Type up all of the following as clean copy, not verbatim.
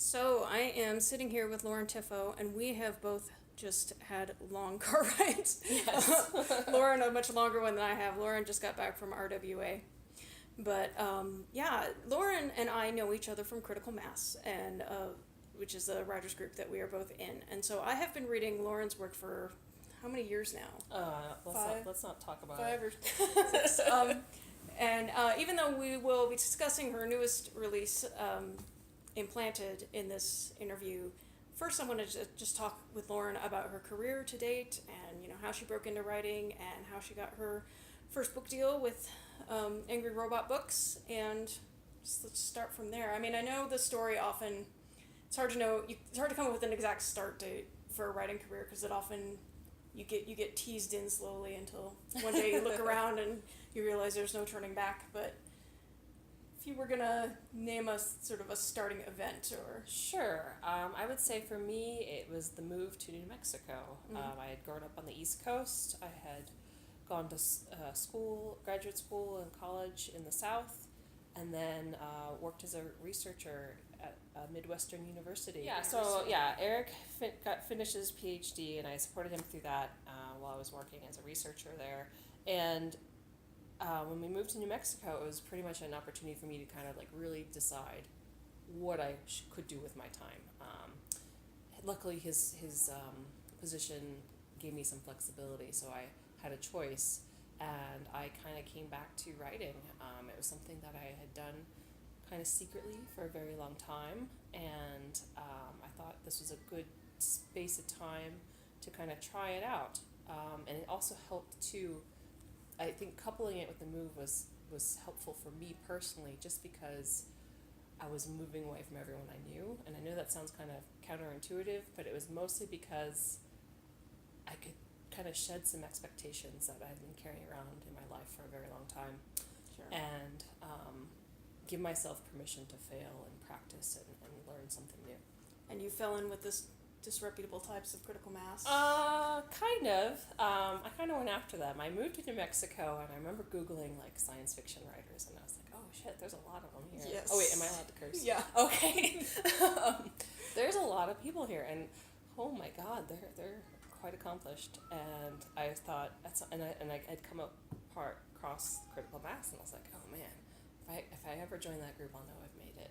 So I am sitting here with Lauren Teffeau, and we have both just had long car rides. Yes. Lauren, a much longer one than I have. Lauren just got back from RWA. But yeah, Lauren and I know each other from Critical Mass, and which is a writers group that we are both in. And so I have been reading Lauren's work for how many years now? Let's not talk about Five it. or six. And even though we will be discussing her newest release, Implanted, in this interview, first I want to just talk with Lauren about her career to date, and how she broke into writing and how she got her first book deal with Angry Robot Books, and just let's start from there. I mean, I know the story often, it's hard to know, it's hard to come up with an exact start date for a writing career, because it often you get teased in slowly until one day you look around and you realize there's no turning back. But if you were gonna name a sort of a starting event, or Sure. I would say for me, it was the move to New Mexico. Mm-hmm. I had grown up on the East Coast. I had gone to graduate school and college in the South, and then worked as a researcher at a Midwestern university. Yeah. So yeah, Eric finished his PhD, and I supported him through that while I was working as a researcher there. And when we moved to New Mexico, it was pretty much an opportunity for me to kind of like really decide what I could do with my time. Luckily, his position gave me some flexibility, so I had a choice, and I kind of came back to writing. It was something that I had done kind of secretly for a very long time, and I thought this was a good space of time to kind of try it out. And it also helped to, I think coupling it with the move was helpful for me personally, just because I was moving away from everyone I knew. And I know that sounds kind of counterintuitive, but it was mostly because I could kind of shed some expectations that I'd been carrying around in my life for a very long time. Sure. And give myself permission to fail and practice and learn something new. And you fell in with this disreputable types of Critical Mass? Kind of. I kind of went after them. I moved to New Mexico, and I remember Googling like science fiction writers, and I was like, oh shit, there's a lot of them here. Yes. Oh wait, am I allowed to curse? Yeah. Okay. There's a lot of people here, and oh my god, they're quite accomplished. And I thought, I'd come across Critical Mass, and I was like, oh man, if I ever join that group, I'll know I've made it.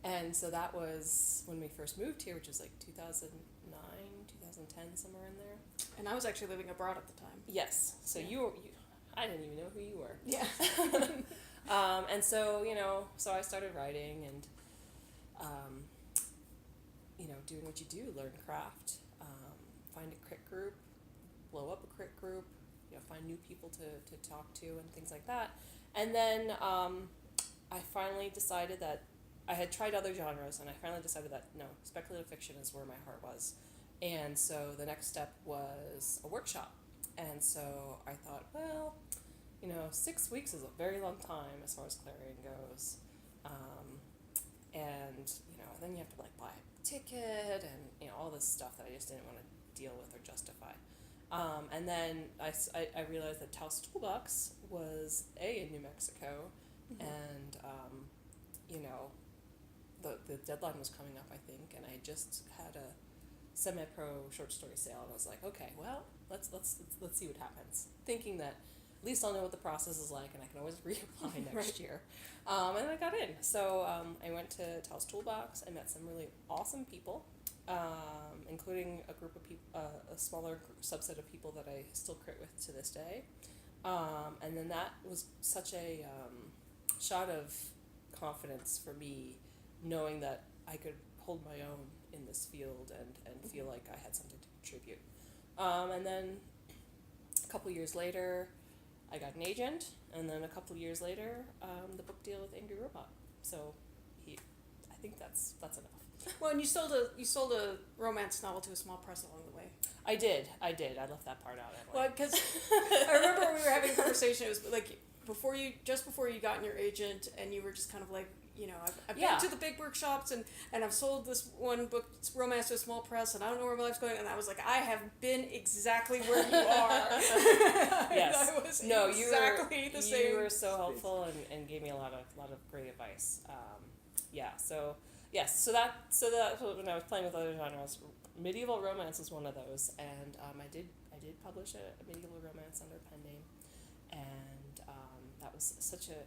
And so that was when we first moved here, which was like 2009, 2010, somewhere in there. And I was actually living abroad at the time. Yes. So Yeah. I didn't even know who you were. Yeah. And so, so I started writing and, doing what you do, learn craft, find a crit group, blow up a crit group, find new people to talk to and things like that. And then I finally decided that I had tried other genres, and I finally decided that, no, speculative fiction is where my heart was. And so the next step was a workshop. And so I thought, well, 6 weeks is a very long time as far as clearing goes. And then you have to like buy a ticket and, all this stuff that I just didn't want to deal with or justify. And then I realized that Taos Toolbox was in New Mexico, Mm-hmm. and, the deadline was coming up, I think, and I just had a semi-pro short story sale, and I was like, okay, well, let's see what happens, thinking that at least I'll know what the process is like, and I can always reapply next Right. year. And I got in. So I went to Taos Toolbox. I met some really awesome people, including a group of people, a smaller subset of people that I still crit with to this day. And then that was such a shot of confidence for me, knowing that I could hold my own in this field and feel like I had something to contribute. And then a couple years later, I got an agent, and then a couple years later, the book deal with Angry Robot. So I think that's enough. Well, and you sold a romance novel to a small press along the way. I did. I left that part out. Well, because I remember when we were having a conversation, it was like before you got your agent, and you were just kind of like, I've been to the big workshops, and I've sold this one book, romance, to a small press, and I don't know where my life's going. And I was like, I have been exactly where you are. Yes. I was No, exactly the same. You were so helpful and gave me a lot of great advice. So Yes, so that when I was playing with other genres, medieval romance was one of those, and I did publish a medieval romance under a pen name, and that was such a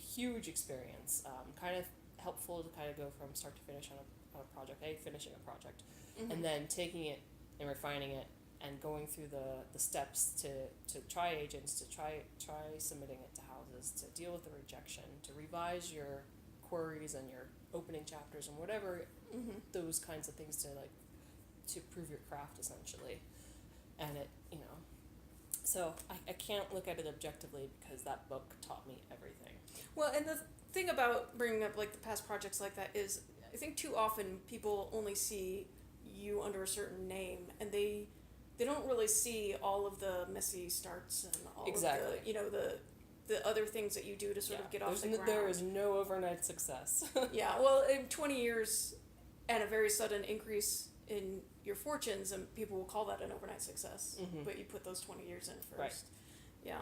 huge experience. Kind of helpful to kind of go from start to finish on a project, finishing a project, and then taking it and refining it and going through the steps to try agents, to try submitting it to houses, to deal with the rejection, to revise your queries and your opening chapters and whatever those kinds of things to prove your craft essentially. And it, so I can't look at it objectively because that book taught me everything. Well, and the thing about bringing up like the past projects like that is, I think too often people only see you under a certain name, and they don't really see all of the messy starts and all Exactly. of the other things that you do to sort of get off the ground. There is no overnight success. Yeah, well, in 20 years and a very sudden increase in your fortunes, and people will call that an overnight success, but you put those 20 years in first. Right. Yeah.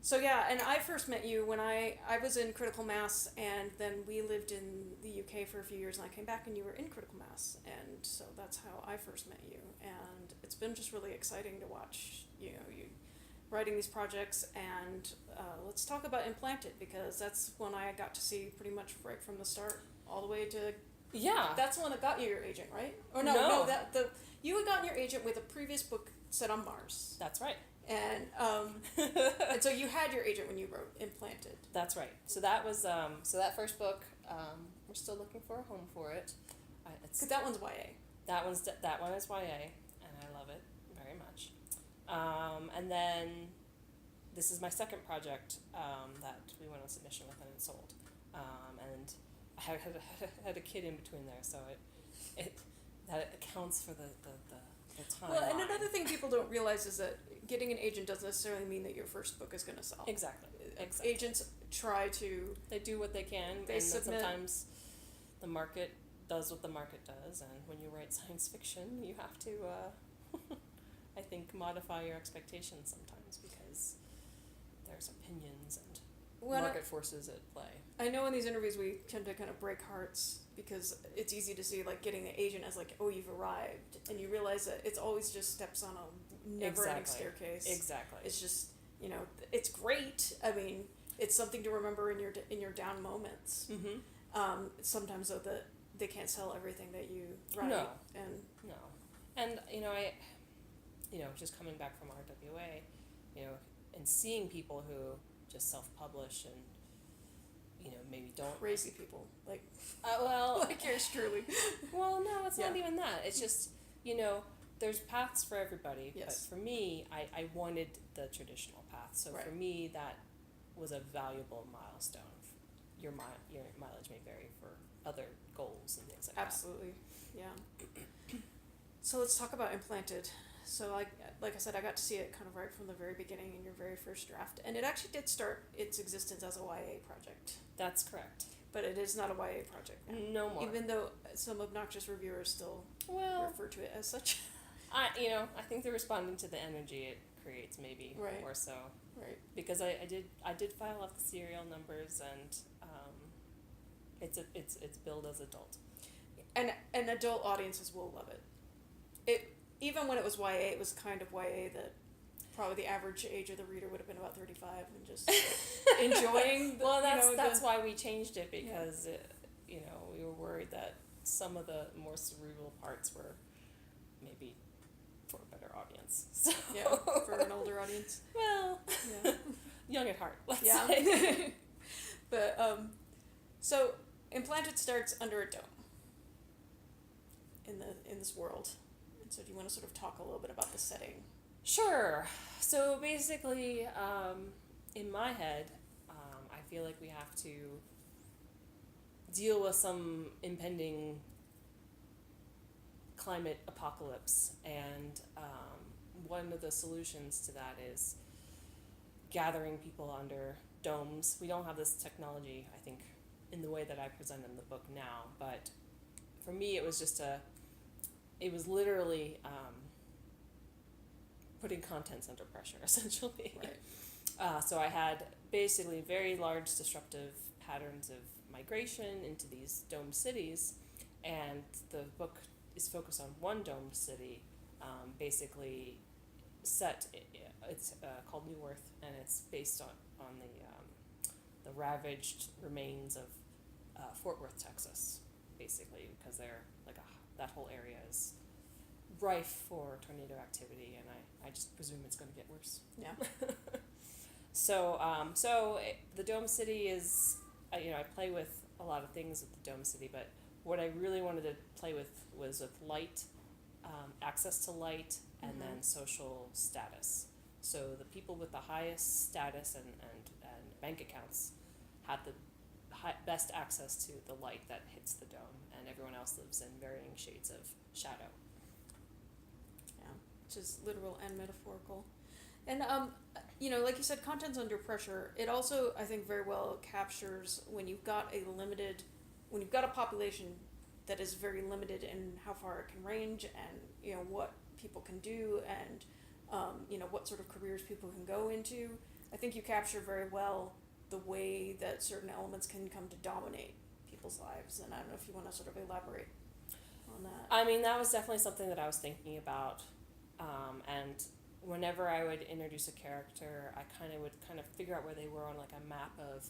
So yeah, and I first met you when I was in critical mass, and then we lived in the UK for a few years, and I came back and you were in critical mass, and so that's how I first met you, and it's been just really exciting to watch, you writing these projects, and let's talk about Implanted, because that's one I got to see pretty much right from the start, all the way to... Yeah. That's the one that got you your agent, right? Or no, you had gotten your agent with a previous book set on Mars. That's right. And and so you had your agent when you wrote Implanted. That's right. So that was that first book. We're still looking for a home for it. Because that one's YA. That one is YA, and I love it very much. And then this is my second project that we went on submission with and it sold. And I had a kid in between there, so it accounts for the time. Well, and another thing people don't realize is that getting an agent doesn't necessarily mean that your first book is going to sell. Exactly. Agents try to... They do what they can, and sometimes the market does what the market does, and when you write science fiction, you have to, I think, modify your expectations sometimes, because there's opinions and market forces at play. I know in these interviews we tend to kind of break hearts, because it's easy to see like getting the agent as like, oh, you've arrived, and you realize that it's always just steps on a never-ending staircase. Exactly. It's just, it's great. I mean, it's something to remember in your down moments. Sometimes though they can't sell everything that you write. No. And I just coming back from RWA, and seeing people who just self-publish and maybe don't... Crazy people. Like, like yours truly. Well, no, it's not even that. It's just, there's paths for everybody. Yes. But for me, I wanted the traditional path. So for me, that was a valuable milestone. Your mileage may vary for other goals and things like Absolutely. Yeah. So let's talk about Implanted. So like I said, I got to see it kind of right from the very beginning in your very first draft. And it actually did start its existence as a YA project. That's correct. But it is not a YA project now. No more. Even though some obnoxious reviewers still refer to it as such. I think they're responding to the energy it creates, maybe more so. Right. Because I did file off the serial numbers, and it's billed as adult. And adult audiences will love it. Even when it was YA, it was kind of YA that probably the average age of the reader would have been about 35 and just enjoying. That's why we changed it, because we were worried that some of the more cerebral parts were maybe for a better audience. So. Yeah, for an older audience. Well, young at heart. Let's say. But so Implanted starts under a dome in this world. So do you want to sort of talk a little bit about the setting? Sure. So basically, in my head, I feel like we have to deal with some impending climate apocalypse, and one of the solutions to that is gathering people under domes. We don't have this technology, I think, in the way that I present in the book now, but for me it was literally putting contents under pressure, essentially. Right. So I had basically very large disruptive patterns of migration into these domed cities, and the book is focused on one domed city, basically it's called New Earth, and it's based on the ravaged remains of Fort Worth, Texas, basically, because they're like that whole area is rife for tornado activity, and I just presume it's going to get worse. Yeah. So the Dome City is, I play with a lot of things with the Dome City, but what I really wanted to play with was with light, access to light, and then social status. So the people with the highest status and bank accounts had the best access to the light that hits the dome, and everyone else lives in varying shades of shadow. Yeah, which is literal and metaphorical. And, like you said, content's under pressure. It also, I think, very well captures when you've got a population that is very limited in how far it can range and, what people can do and, what sort of careers people can go into. I think you capture very well the way that certain elements can come to dominate people's lives. And I don't know if you want to sort of elaborate on that. I mean, that was definitely something that I was thinking about. And whenever I would introduce a character, I would figure out where they were on like a map of,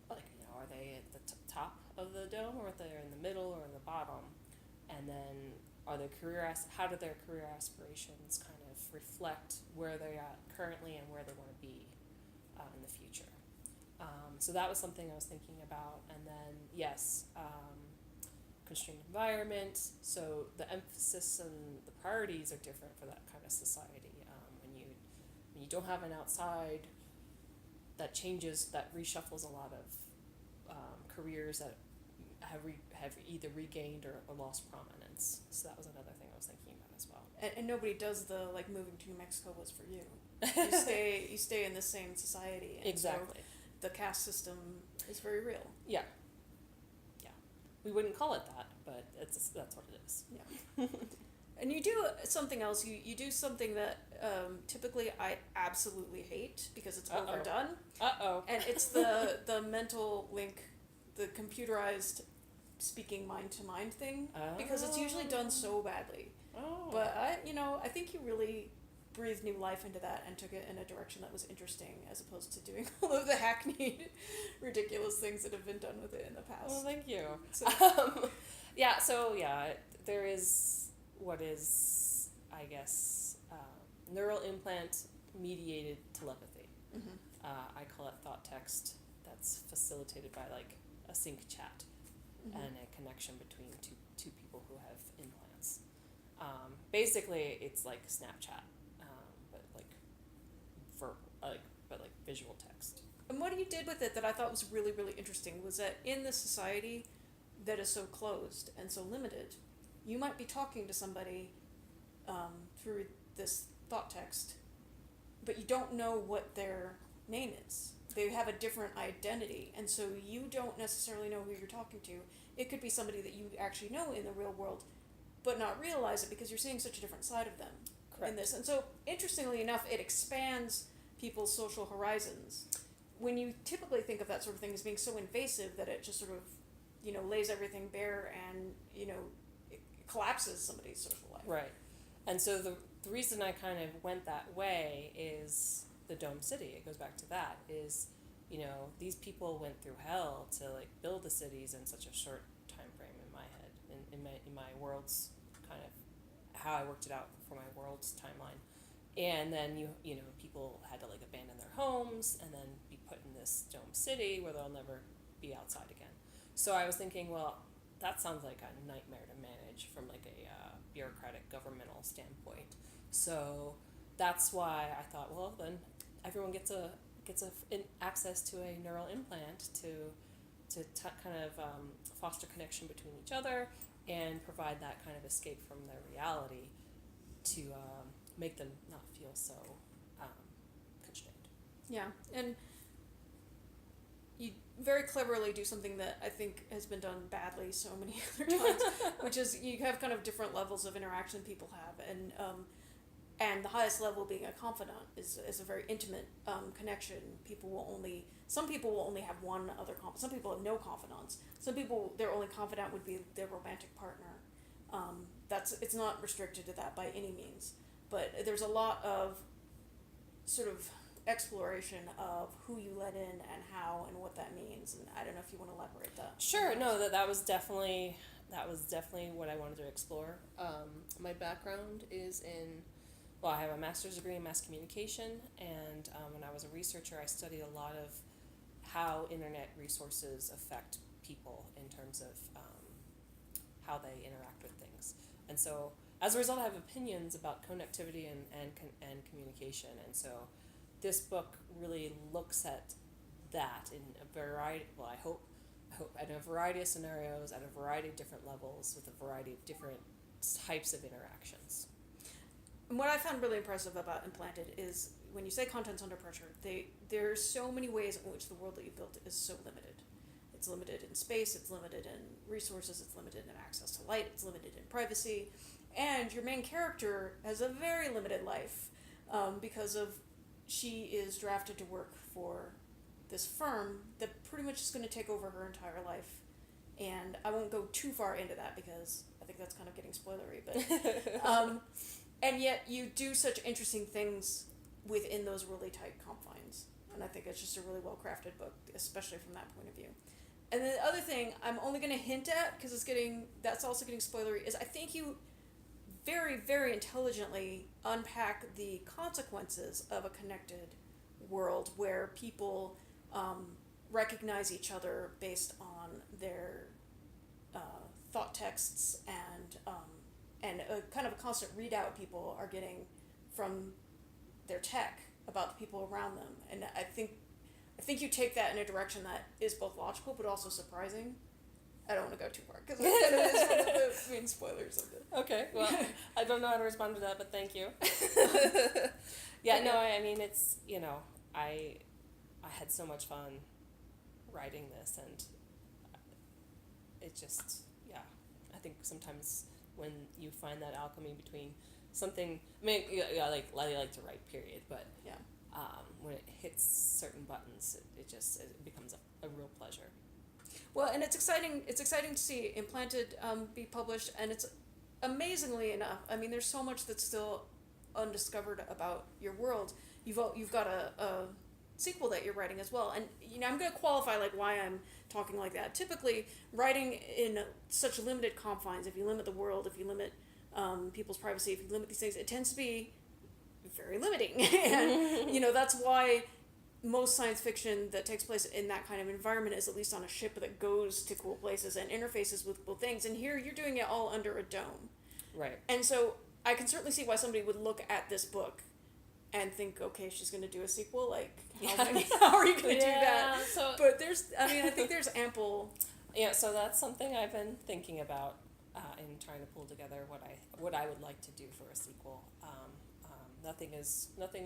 like, are they at the top of the dome, or are they in the middle or in the bottom? And then how do their career aspirations kind of reflect where they're at currently and where they want to be in the future. So that was something I was thinking about. And then, yes, constrained environment. So the emphasis and the priorities are different for that kind of society. When you don't have an outside, that reshuffles a lot of careers that have either regained or lost prominence. So that was another thing I was thinking about as well. And nobody does the, like, moving to New Mexico was for you. You stay in the same society. And exactly. So the caste system is very real. Yeah. We wouldn't call it that, but that's what it is. Yeah. And you do something else. You do something that typically I absolutely hate because it's overdone. And it's the mental link, the computerized speaking mind to mind thing, because it's usually done so badly. But I think you really breathed new life into that and took it in a direction that was interesting, as opposed to doing all of the hackneyed, ridiculous things that have been done with it in the past. Well, thank you. So, there is what is, I guess, neural implant mediated telepathy. I call it thought text that's facilitated by like a sync chat and a connection between two people who have implants. Basically, it's like Snapchat, but visual text. And what you did with it that I thought was really, really interesting was that in this society that is so closed and so limited, you might be talking to somebody through this thought text, but you don't know what their name is. They have a different identity, and so you don't necessarily know who you're talking to. It could be somebody that you actually know in the real world, but not realize it because you're seeing such a different side of them. Correct. In this. And so, interestingly enough, it expands people's social horizons. When you typically think of that sort of thing as being so invasive that it just sort of, lays everything bare and, it collapses somebody's social life. Right. And so the reason I kind of went that way is the Dome City. It goes back to that, is, these people went through hell to build the cities in such a short time frame in my head, in my world's kind of how I worked it out for my world's timeline. And then people had to abandon their homes and then be put in this Dome City where they'll never be outside again. So I was thinking, well, that sounds like a nightmare to manage from a bureaucratic governmental standpoint. So that's why I thought, well, then everyone gets access to a neural implant to kind of foster connection between each other and provide that kind of escape from their reality to make them not feel so constrained. Yeah, and you very cleverly do something that I think has been done badly so many other times, which is you have kind of different levels of interaction people have, and the highest level being a confidant is a very intimate connection. Some people will only have one other confidant. Some people have no confidants. Some people, their only confidant would be their romantic partner. It's not restricted to that by any means, but there's a lot of sort of exploration of who you let in and how and what that means. And I don't know if you want to elaborate that. Sure. No, that was definitely what I wanted to explore. My background is I have a master's degree in mass communication, and when I was a researcher, I studied a lot of how internet resources affect people in terms of how they interact with things. And so, as a result, I have opinions about connectivity and communication. And so, this book really looks at that in a variety. Well, I hope at a variety of scenarios, at a variety of different levels, with a variety of different types of interactions. And what I found really impressive about Implanted is when you say contents under pressure, there's so many ways in which the world that you built is so limited. It's limited in space, it's limited in resources, it's limited in access to light, it's limited in privacy, and your main character has a very limited life because she is drafted to work for this firm that pretty much is going to take over her entire life. And I won't go too far into that because I think that's kind of getting spoilery, but and yet you do such interesting things within those really tight confines. And I think it's just a really well-crafted book, especially from that point of view. And the other thing I'm only going to hint at, because that's also getting spoilery, is I think you very, very intelligently unpack the consequences of a connected world where people recognize each other based on their thought texts and a kind of a constant readout people are getting from their tech about the people around them. And I think you take that in a direction that is both logical but also surprising. I don't want to go too far because that is one of the main spoilers of it. Okay, well, I don't know how to respond to that, but thank you. I mean, it's, I had so much fun writing this, and it just, I think sometimes when you find that alchemy between something, I mean, I like to write, period, but when it hits certain buttons, it becomes a real pleasure. Well, and it's exciting to see Implanted be published, and it's amazingly enough, I mean, there's so much that's still undiscovered about your world. You've got a sequel that you're writing as well, and I'm going to qualify why I'm talking like that. Typically, writing in such limited confines, if you limit the world, if you limit people's privacy, if you limit these things, it tends to be very limiting. And that's why most science fiction that takes place in that kind of environment is at least on a ship that goes to cool places and interfaces with cool things. And here you're doing it all under a dome. Right. And so I can certainly see why somebody would look at this book and think, okay, she's going to do a sequel. How are you going to do that? But I think there's ample. Yeah, so that's something I've been thinking about in trying to pull together what I would like to do for a sequel. Nothing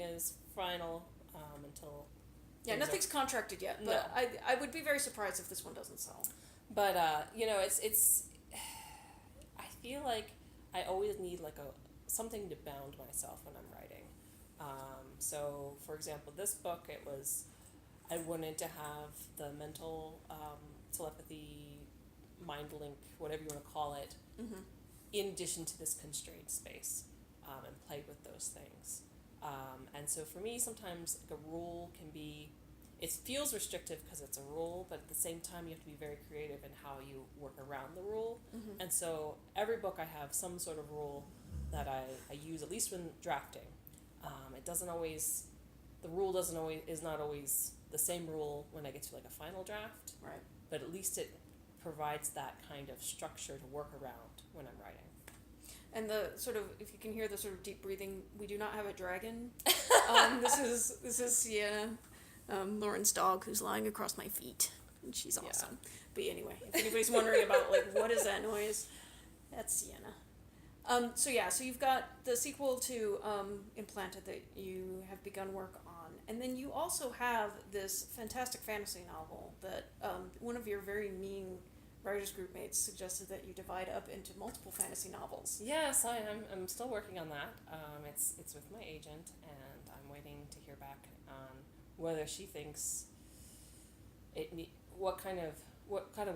is final until. Yeah, nothing's contracted yet, but no. I would be very surprised if this one doesn't sell. But it's. I feel like I always need something to bound myself when I'm writing. So, for example, this book, I wanted to have the mental telepathy, mind link, whatever you want to call it, mm-hmm. in addition to this constrained space, and play with those things. And so for me, sometimes a rule it feels restrictive because it's a rule, but at the same time, you have to be very creative in how you work around the rule. Mm-hmm. And so every book I have some sort of rule that I use, at least when drafting. The rule is not always the same rule when I get to a final draft. Right. But at least it provides that kind of structure to work around when I'm writing. And if you can hear the sort of deep breathing, we do not have a dragon. This is Sienna, Lauren's dog, who's lying across my feet, and she's awesome. Yeah. But anyway, if anybody's wondering about what is that noise, that's Sienna. So you've got the sequel to Implanted that you have begun work on, and then you also have this fantastic fantasy novel that one of your very mean writers group mates suggested that you divide up into multiple fantasy novels. Yes, I am. I'm still working on that. It's with my agent, and I'm waiting to hear back on whether she thinks what kind of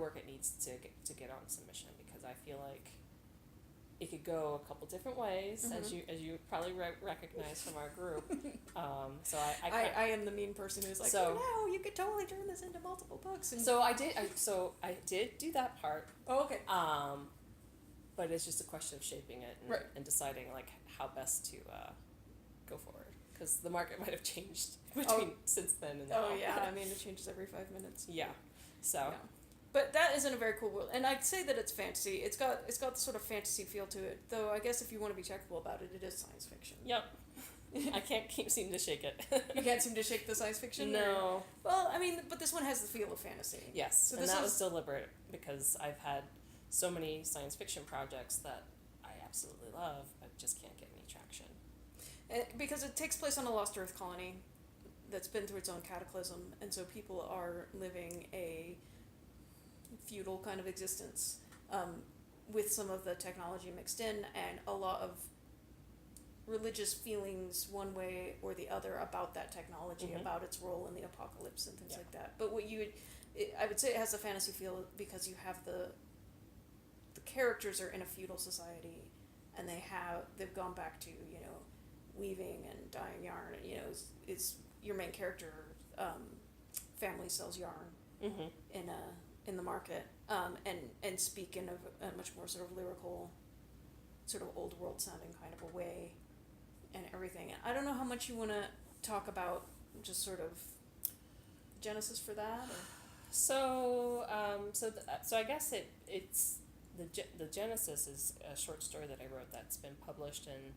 work it needs to get on submission, because I feel like it could go a couple different ways, as you probably recognize from our group. So I am the mean person who's like, so, no, you could totally turn this into multiple books. And so I did do that part. oh, okay. But it's just a question of shaping it and, right. and deciding like how best to go forward, because the market might have changed between since then and now. Oh yeah, I mean it changes every 5 minutes. Yeah. So. Yeah. But that isn't a very cool world, and I'd say that it's fantasy. It's got the sort of fantasy feel to it, though. I guess if you want to be technical about it, it is science fiction. Yep. I can't seem to shake it. You can't seem to shake the science fiction? No. Well, I mean, but this one has the feel of fantasy. Yes, so and that was deliberate, because I've had so many science fiction projects that I absolutely love, but just can't get any traction. Because it takes place on a lost Earth colony that's been through its own cataclysm, and so people are living a feudal kind of existence, with some of the technology mixed in, and a lot of religious feelings one way or the other about that technology, about its role in the apocalypse and things like that. But I would say it has a fantasy feel because you have the characters are in a feudal society, and they've gone back to, weaving and dyeing yarn, and is your main character family sells yarn in the market, and speak in a much more sort of lyrical, sort of old world sounding kind of a way, and everything. I don't know how much you want to talk about just sort of genesis for that. Or? So I guess it's the genesis is a short story that I wrote that's been published in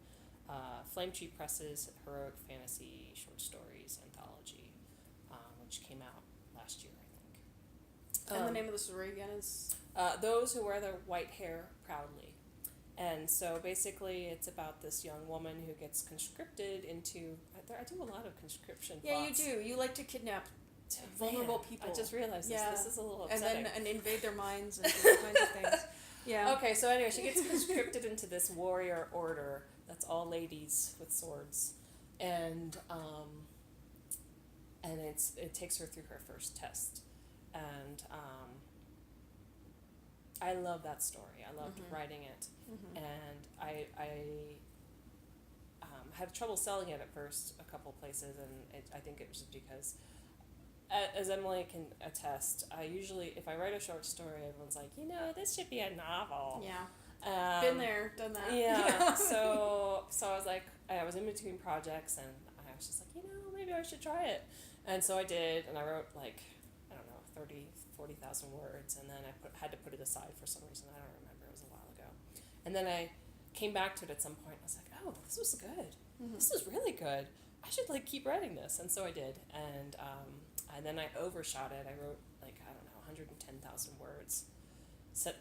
Flame Tree Press's Heroic Fantasy Short Stories Anthology, which came out last year, I think. And the name of the story again is? Those Who Wear Their White Hair Proudly. And so basically it's about this young woman who gets conscripted into... I do a lot of conscription plots. Yeah, you do. You like to kidnap vulnerable people. I just realized this. This is a little upsetting. And invade their minds and do all kinds of things. Yeah. Okay, so anyway, she gets conscripted into this warrior order that's all ladies with swords. And it takes her through her first test. And I love that story. I loved writing it. And I had trouble selling it at first a couple places, and I think it was because, as Emily can attest, I usually, if I write a short story, everyone's like, this should be a novel. Yeah. Been there, done that. Yeah. So I was like, I was in between projects, and I was just like, maybe I should try it. And so I did, and I wrote 40,000 words, and then I had to put it aside for some reason. I don't remember. It was a while ago. And then I came back to it at some point. I was like, oh, this was good. This is really good. I should keep writing this. And so I did. And then I overshot it. I wrote 110,000 words.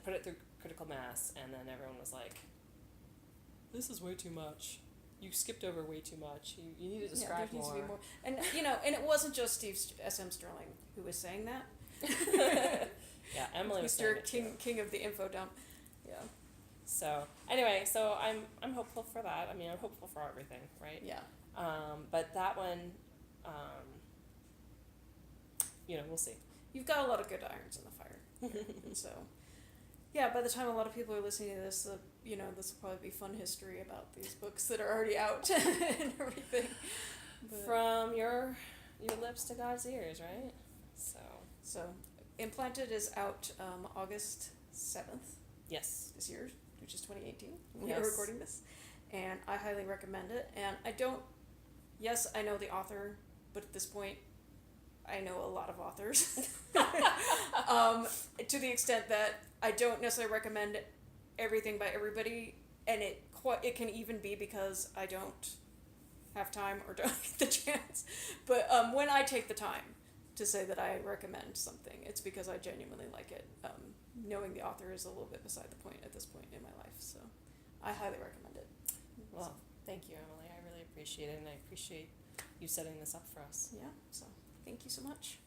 Put it through critical mass, and then everyone was like, this is way too much. You skipped over way too much. You need to describe more. Needs to be more. And and it wasn't just Steve S.M. Sterling who was saying that. Yeah, Emily was saying it king of the info dump. Yeah. So anyway, I'm hopeful for that. I mean, I'm hopeful for everything, right? Yeah. But that one, we'll see. You've got a lot of good irons in the fire. And so, yeah, by the time a lot of people are listening to this, this will probably be fun history about these books that are already out and everything. But from your lips to God's ears, right? So Implanted is out August 7th. Yes. This year, which is 2018. We are recording this. And I highly recommend it. And I know the author, but at this point, I know a lot of authors. To the extent that I don't necessarily recommend everything by everybody, and it can even be because I don't have time or don't get the chance. But when I take the time to say that I recommend something, it's because I genuinely like it. Knowing the author is a little bit beside the point at this point in my life, so I highly recommend it. Well, thank you, Emily. I really appreciate it, and I appreciate you setting this up for us. Yeah, so thank you so much.